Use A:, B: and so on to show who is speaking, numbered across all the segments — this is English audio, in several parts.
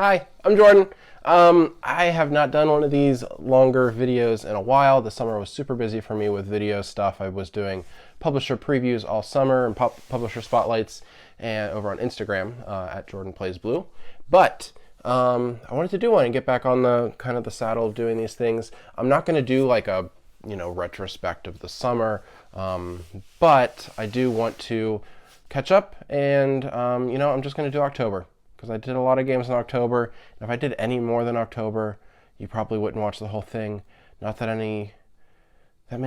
A: Hi, I'm Jordan. I have not done one of these longer videos in a while. The summer was super busy for me with video stuff. I was doing publisher previews all summer and publisher spotlights and over on Instagram at Jordan Plays Blue. But I wanted to do one and get back on the kind of the saddle of doing these things. I'm not going to do like a retrospect of the summer, but I do want to catch up and I'm just going to do October, because I did a lot of games in October. And if I did any more than October, you probably wouldn't watch the whole thing. Not that many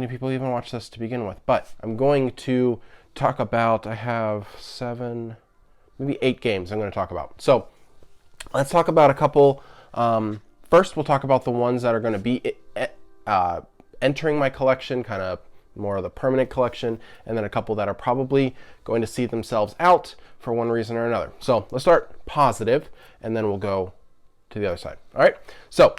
A: people even watch this to begin with. But I'm going to talk about, I have 7, maybe 8 games I'm going to talk about. So let's talk about a couple. First, we'll talk about the ones that are going to be entering my collection, kind of more of the permanent collection, and then a couple that are probably going to see themselves out for one reason or another. So let's start positive, and then we'll go to the other side. All right, so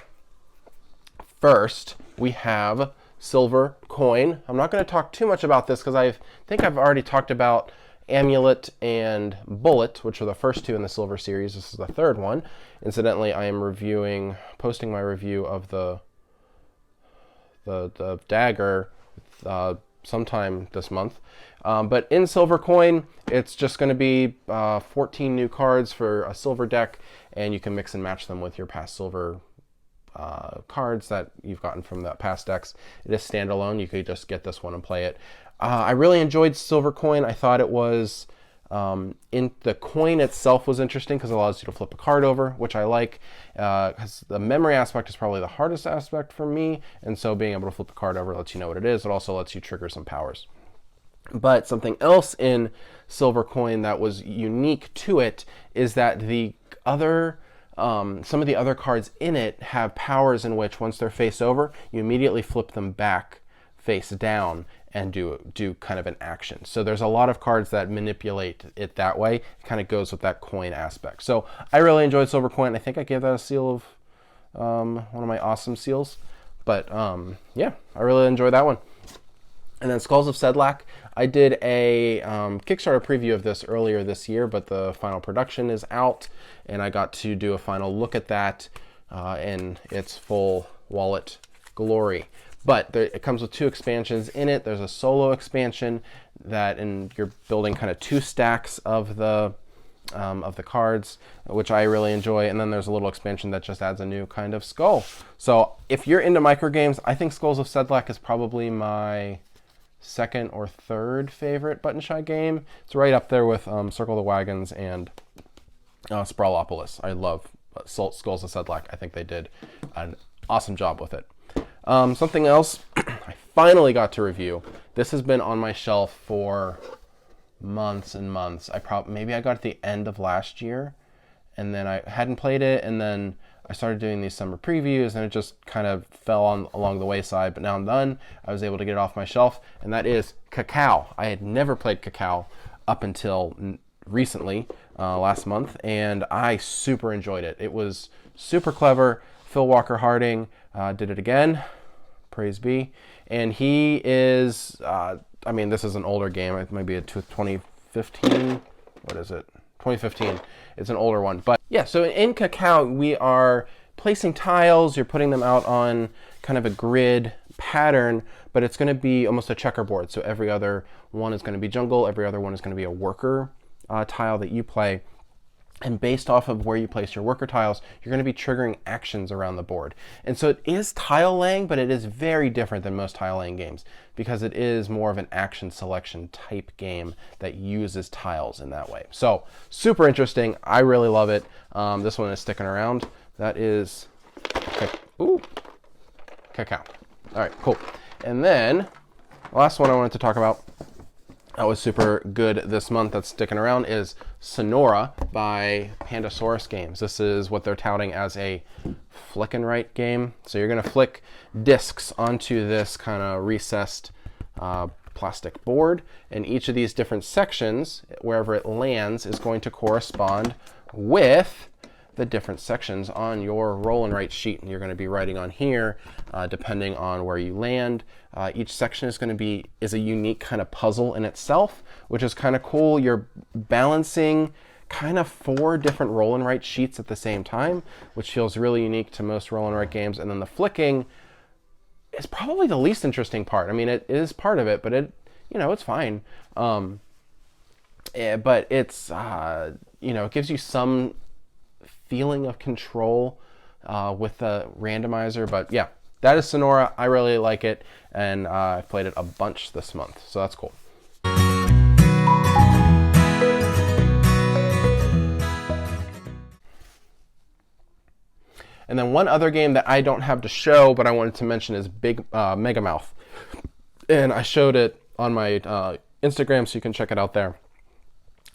A: first we have Silver Coin. I'm not going to talk too much about this because I think I've already talked about Amulet and Bullet, which are the first two in the Silver series. This is the third one. Incidentally, I am posting my review of the Dagger sometime this month. But in Silver Coin, it's just going to be 14 new cards for a silver deck, and you can mix and match them with your past silver cards that you've gotten from the past decks. It is standalone. You could just get this one and play it. I really enjoyed Silver Coin. I thought it was in the coin itself was interesting because it allows you to flip a card over, which I like, because the memory aspect is probably the hardest aspect for me, and so being able to flip a card over lets you know what it is. It also lets you trigger some powers. But something else in Silver Coin that was unique to it is that the other some of the other cards in it have powers in which once they're face over, you immediately flip them back face down and do kind of an action. So there's a lot of cards that manipulate it that way. It kind of goes with that coin aspect. So I really enjoyed Silver Coin. I think I gave that a seal of one of my awesome seals. But yeah, I really enjoyed that one. And then Skulls of Sedlak. I did a Kickstarter preview of this earlier this year, but the final production is out, and I got to do a final look at that in its full wallet glory. But it comes with 2 expansions in it. There's a solo expansion and you're building kind of 2 stacks of the cards, which I really enjoy. And then there's a little expansion that just adds a new kind of skull. So if you're into microgames, I think Skulls of Sedlak is probably my second or third favorite Button Shy game. It's right up there with Circle the Wagons and Sprawlopolis. I love Skulls of Sedlak. I think they did an awesome job with it. Something else I finally got to review. This has been on my shelf for months and months. Maybe I got it at the end of last year, and then I hadn't played it, and then I started doing these summer previews, and it just kind of fell along the wayside. But now I'm done. I was able to get it off my shelf, and that is Cacao. I had never played Cacao up until recently, last month, and I super enjoyed it. It was super clever. Phil Walker Harding did it again. Praise be. And he is, this is an older game. It might be a 2015. What is it? 2015. It's an older one. But yeah, so in Cacao, we are placing tiles. You're putting them out on kind of a grid pattern, but it's going to be almost a checkerboard. So every other one is going to be jungle. Every other one is going to be a worker tile that you play. And based off of where you place your worker tiles, you're going to be triggering actions around the board. And so it is tile laying, but it is very different than most tile laying games because it is more of an action selection type game that uses tiles in that way. So super interesting. I really love it. This one is sticking around. That is Cacao. All right, cool. And then the last one I wanted to talk about that was super good this month that's sticking around is Sonora by Pandasaurus Games. This is what they're touting as a flick and write game. So you're going to flick discs onto this kind of recessed plastic board, and each of these different sections, wherever it lands, is going to correspond with the different sections on your roll and write sheet. And you're going to be writing on here depending on where you land. Each section is a unique kind of puzzle in itself, which is kind of cool. You're balancing kind of 4 different roll and write sheets at the same time, which feels really unique to most roll and write games. And then the flicking is probably the least interesting part. I mean, it is part of it, but it's fine. But it's, it gives you some feeling of control with the randomizer. But yeah, that is Sonora. I really like it, and I've played it a bunch this month, so that's cool. And then one other game that I don't have to show, but I wanted to mention is Megamouth. And I showed it on my Instagram, so you can check it out there.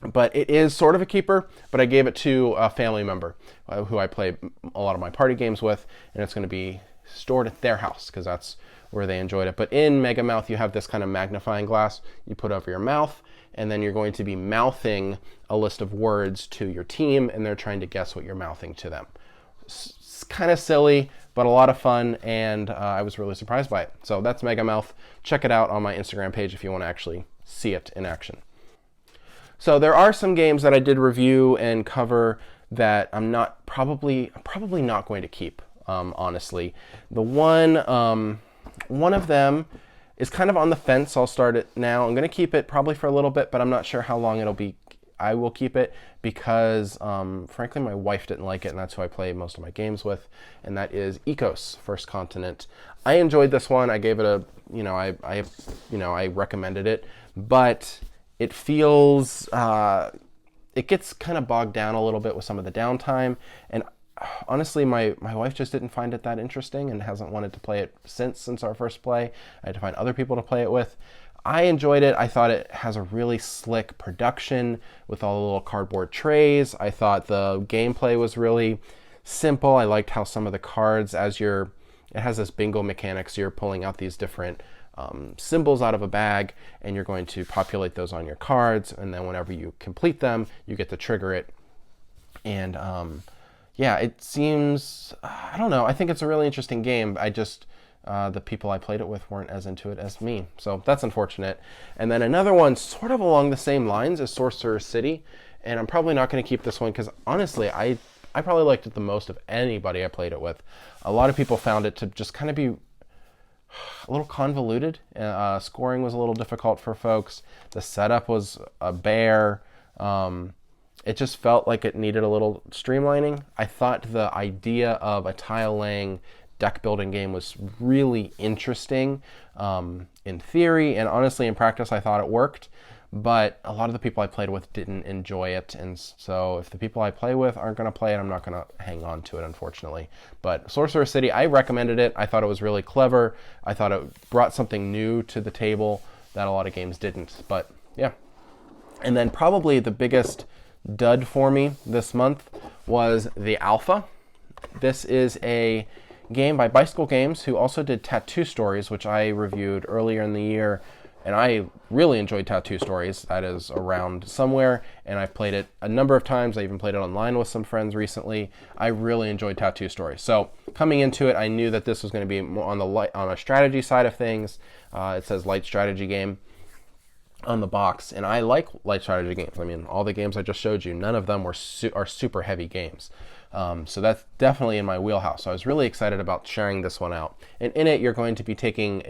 A: But it is sort of a keeper, but I gave it to a family member who I play a lot of my party games with, and it's going to be stored at their house because that's where they enjoyed it. But in Megamouth, you have this kind of magnifying glass you put over your mouth, and then you're going to be mouthing a list of words to your team, and they're trying to guess what you're mouthing to them. It's kind of silly, but a lot of fun, and I was really surprised by it. So that's Megamouth. Check it out on my Instagram page if you want to actually see it in action. So there are some games that I did review and cover that I'm probably not going to keep, honestly. The one of them is kind of on the fence. I'll start it now. I'm going to keep it probably for a little bit, but I'm not sure how long it'll be. I will keep it because, frankly, my wife didn't like it, and that's who I play most of my games with, and that is Ecos: First Continent. I enjoyed this one. I gave it I recommended it, but it feels, it gets kind of bogged down a little bit with some of the downtime, and honestly, my wife just didn't find it that interesting and hasn't wanted to play it since our first play. I had to find other people to play it with. I enjoyed it. I thought it has a really slick production with all the little cardboard trays. I thought the gameplay was really simple. I liked how some of the cards, it has this bingo mechanic, so you're pulling out these different symbols out of a bag, and you're going to populate those on your cards, and then whenever you complete them, you get to trigger it. And yeah, it seems, I don't know, I think it's a really interesting game. The people I played it with weren't as into it as me, so that's unfortunate. And then another one sort of along the same lines is Sorcerer City, and I'm probably not going to keep this one because honestly, I probably liked it the most of anybody I played it with. A lot of people found it to just kind of be a little convoluted. Scoring was a little difficult for folks. The setup was a bear. It just felt like it needed a little streamlining. I thought the idea of a tile-laying deck building game was really interesting in theory, and honestly in practice I thought it worked, but a lot of the people I played with didn't enjoy it, and so if the people I play with aren't going to play it, I'm not going to hang on to it, unfortunately. But Sorcerer City, I recommended it. I thought it was really clever. I thought it brought something new to the table that a lot of games didn't, but yeah. And then probably the biggest dud for me this month was the Alpha. This is a game by Bicycle Games, who also did Tattoo Stories, which I reviewed earlier in the year, and I really enjoyed Tattoo Stories. That is around somewhere, and I've played it a number of times. I even played it online with some friends recently. I really enjoyed Tattoo Stories. So coming into it, I knew that this was going to be more on a strategy side of things. It says light strategy game on the box, and I like light strategy games. I mean, all the games I just showed you, none of them are super heavy games. So that's definitely in my wheelhouse. So I was really excited about sharing this one out. And in it, you're going to be taking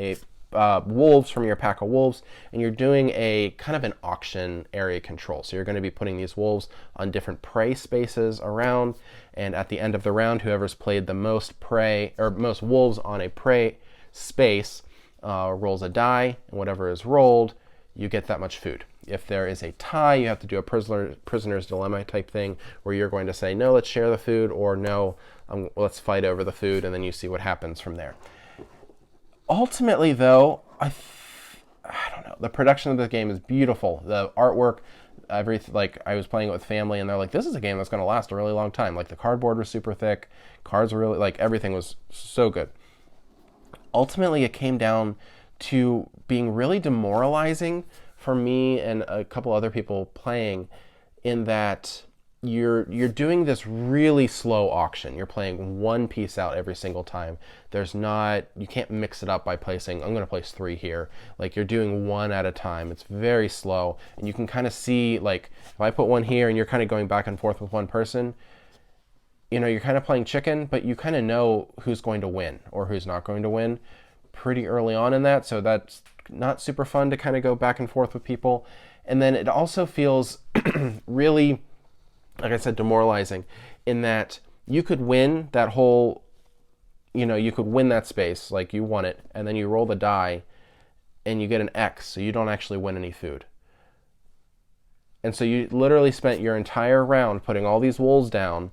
A: wolves from your pack of wolves, and you're doing a kind of an auction area control. So you're going to be putting these wolves on different prey spaces around, and at the end of the round, whoever's played the most prey or most wolves on a prey space rolls a die, and whatever is rolled, you get that much food. If there is a tie, you have to do a prisoner's dilemma type thing where you're going to say, no, let's share the food, or no, let's fight over the food, and then you see what happens from there. Ultimately, though, I don't know. The production of the game is beautiful. The artwork, like I was playing it with family, and they're like, this is a game that's going to last a really long time. Like the cardboard was super thick, cards were really, like everything was so good. Ultimately, it came down to being really demoralizing for me and a couple other people playing, in that you're doing this really slow auction. You're playing one piece out every single time. You can't mix it up by placing, I'm going to place 3 here. Like, you're doing one at a time. It's very slow, and you can kind of see, like, if I put one here and you're kind of going back and forth with one person, you're kind of playing chicken, but you kind of know who's going to win or who's not going to win pretty early on in that. So that's not super fun to kind of go back and forth with people. And then it also feels really, like I said, demoralizing in that you could win that whole, you could win that space, like you won it, and then you roll the die and you get an X, so you don't actually win any food. And so you literally spent your entire round putting all these wolves down,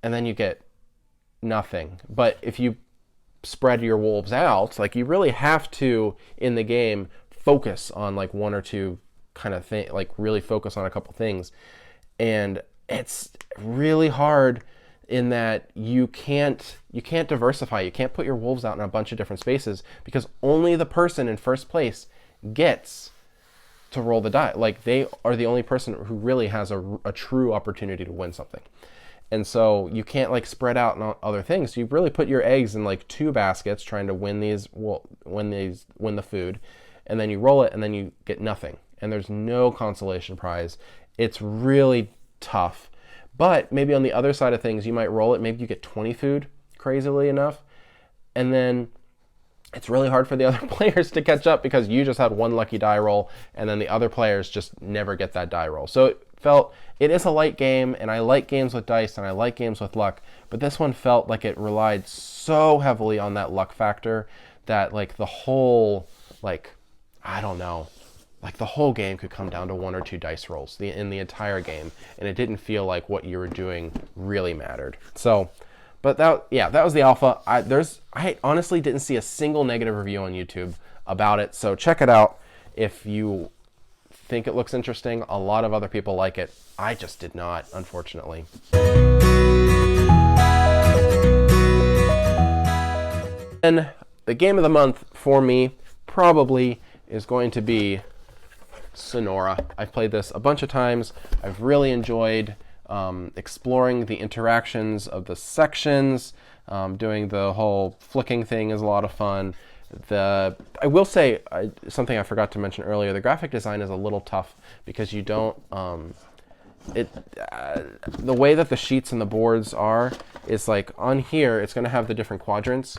A: and then you get nothing. But if you spread your wolves out, like, you really have to, in the game, focus on like one or two kind of thing, like really focus on a couple things. And it's really hard in that you can't diversify. You can't put your wolves out in a bunch of different spaces because only the person in first place gets to roll the die. Like, they are the only person who really has a true opportunity to win something. And so you can't like spread out on other things. So you really put your eggs in like 2 baskets trying to win the food, and then you roll it and then you get nothing. And there's no consolation prize. It's really tough. But maybe on the other side of things, you might roll it, maybe you get 20 food, crazily enough, and then it's really hard for the other players to catch up because you just had one lucky die roll, and then the other players just never get that die roll. So it is a light game, and I like games with dice, and I like games with luck, but this one felt like it relied so heavily on that luck factor that like the whole, like, I don't know, like the whole game could come down to 1 or 2 dice rolls in the entire game, and it didn't feel like what you were doing really mattered. So, but that was the alpha. I honestly didn't see a single negative review on YouTube about it, so check it out if you think it looks interesting. A lot of other people like it. I just did not, unfortunately. And the game of the month for me probably is going to be Sonora. I've played this a bunch of times. I've really enjoyed exploring the interactions of the sections. Doing the whole flicking thing is a lot of fun. I will say something I forgot to mention earlier. The graphic design is a little tough because you don't. The way that the sheets and the boards are is like on here. It's going to have the different quadrants,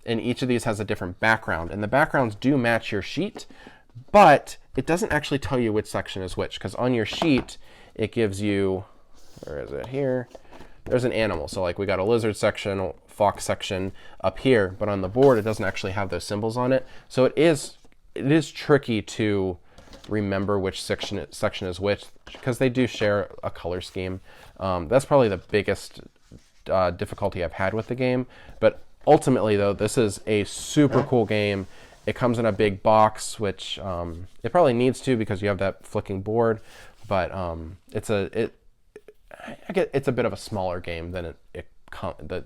A: and each of these has a different background. And the backgrounds do match your sheet, but it doesn't actually tell you which section is which, because on your sheet it gives you, where is it here? There's an animal. So like we got a lizard section, fox section up here, but on the board it doesn't actually have those symbols on it. So it is tricky to remember which section is which, because they do share a color scheme. That's probably the biggest difficulty I've had with the game. But ultimately though, this is a super cool game. It comes in a big box, which it probably needs to because you have that flicking board, but it's a bit of a smaller game than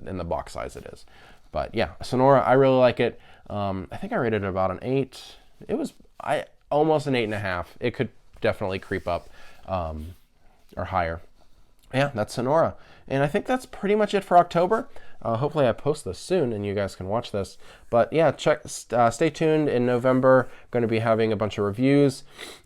A: in the box size it is. But yeah, Sonora, I really like it. I think I rated it about an 8. It was almost an 8.5. It could definitely creep up or higher. Yeah, that's Sonora. And I think that's pretty much it for October. Hopefully I post this soon and you guys can watch this. But yeah, stay tuned. In November, I'm going to be having a bunch of reviews.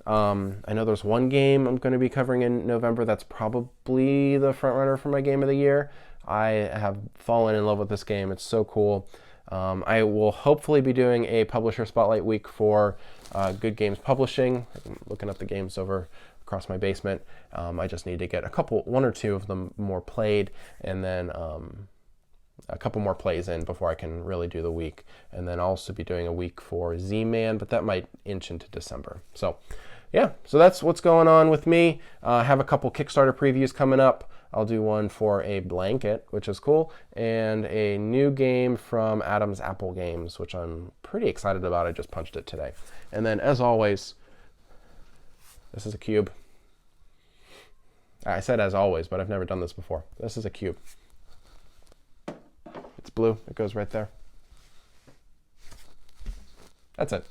A: I know there's one game I'm going to be covering in November that's probably the front runner for my game of the year. I have fallen in love with this game. It's so cool. I will hopefully be doing a Publisher Spotlight week for Good Games Publishing. I'm looking up the games over across my basement. I just need to get 1 or 2 of them more played, and then a couple more plays in before I can really do the week. And then I'll also be doing a week for Z-Man, but that might inch into December. So yeah, so that's what's going on with me. I have a couple Kickstarter previews coming up. I'll do one for a blanket, which is cool, and a new game from Adam's Apple Games, which I'm pretty excited about. I just punched it today. And then, as always, this is a cube. I said as always, but I've never done this before. This is a cube. It's blue. It goes right there. That's it.